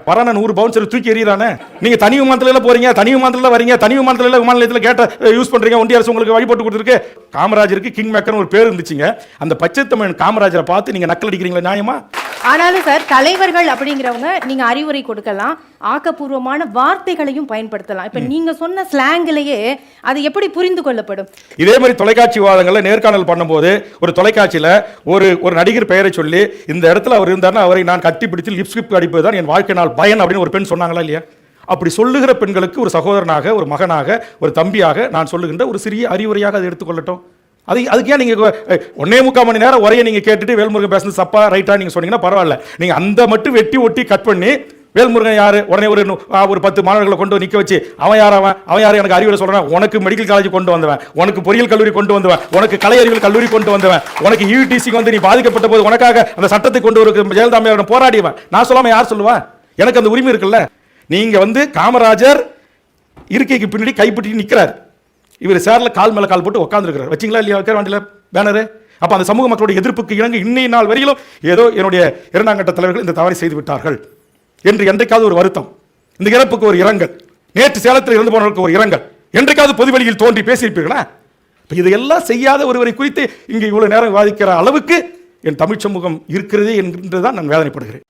வரான 100 bouncer தூக்கி எறியறானே. நீங்க தனி விமானத்துல போறீங்க, தனி விமானத்துல வரீங்க, தனி விமானத்துல விமான நிலையத்துல கேட்ட யூஸ் பண்றீங்க. ஒன்றிய அரசு உங்களுக்கு வழி போட்டு கொடுத்துருக்கு. காமராஜருக்கு கிங் மேக்கர்னு ஒரு பேர் இருந்துச்சுங்க. அந்த பச்சை தமிழன் காமராஜரை பார்த்து நீங்க நக்கல் அடிக்கிறீங்களா? நியாயமா? ஆனாலும் சார், தலைவர்கள் அப்படிங்கிறவங்க நீங்க அறிவுரை கொடுக்கலாம், ஆக்கப்பூர்வமான வார்த்தைகளையும் பயன்படுத்தலாம். இப்ப நீங்க சொன்ன ஸ்லாங்கிலேயே அது எப்படி புரிந்து கொள்ளப்படும்? இதே மாதிரி தொலைக்காட்சி விவாதங்கள்ல நேர்காணல் பண்ணும்போது ஒரு தொலைக்காட்சியில ஒரு நடிகர் பெயரை சொல்லி இந்த இடத்துல அவர் இருந்தாருன்னா அவரை நான் கட்டிப்பிடித்து லிப்ஸ்டிக் அடிப்பதுதான் என் வாழ்க்கை நாள் பயன் அப்படின்னு ஒரு பெண் சொன்னாங்களா இல்லையா? அப்படி சொல்லுகிற பெண்களுக்கு ஒரு சகோதரனாக, ஒரு மகனாக, ஒரு தம்பியாக நான் சொல்லுகின்ற ஒரு சிறிய அறிவுரையாக அதை எடுத்துக்கொள்ளட்டும். அதுக்கு ஏன் நீங்கள் 1.25 மணி நேரம் உரையை நீங்கள் கேட்டுட்டு வேல்முருகன் பேசுறது சப்பா ரைட்டா நீங்கள் சொன்னீங்கன்னா பரவாயில்ல. நீங்கள் அந்த மட்டும் வெட்டி ஒட்டி கட் பண்ணி வேல்முருகன் யார், உடனே ஒரு 10 மாணவர்களை கொண்டு நிற்க வச்சு அவன் யார் எனக்கு அறிவுரை சொல்கிறான், உனக்கு மெடிக்கல் காலேஜ் கொண்டு வந்தவன், உனக்கு பொறியியல் கல்லூரி கொண்டு வந்தவன், உனக்கு கலை அறிவியல் கல்லூரி கொண்டு வந்தவன், உனக்கு யூடிசிக்கு வந்து நீ பாதிக்கப்பட்ட போது உனக்காக அந்த சட்டத்தை கொண்டு ஒரு ஜெயலலிதா அம்மையாரிடம் போராடிவன், நான் சொல்லாமல் யார் சொல்லுவேன்? எனக்கு அந்த உரிமை இருக்குல்ல. நீங்கள் காமராஜர் இருக்கைக்கு பின்னாடி கைப்பற்றி நிற்கிறார், இவர் சேர்ல கால் மேல கால் போட்டு உட்கார்ந்துருக்கிறார். வச்சிங்களா இல்லையா வண்டியில் பேனரு? அப்போ அந்த சமூக மக்களுடைய எதிர்ப்புக்கு இணங்க இன்னைய நாள் வரையிலும் ஏதோ என்னுடைய 2ஆம் கட்ட தலைவர்கள் இந்த தவறை செய்து விட்டார்கள் என்று என்றைக்காவது ஒரு வருத்தம், இந்த இறப்புக்கு ஒரு இரங்கல், நேற்று சேலத்தில் இறந்து போனவர்களுக்கு ஒரு இரங்கல் என்றைக்காவது பொதுவெளியில் தோன்றி பேசியிருப்பீர்களா? இதையெல்லாம் செய்யாத ஒருவரை குறித்து இங்கே இவ்வளவு நேரம் விவாதிக்கிற அளவுக்கு என் தமிழ் சமூகம் இருக்கிறதே என்றுதான் நான் வேதனைப்படுகிறேன்.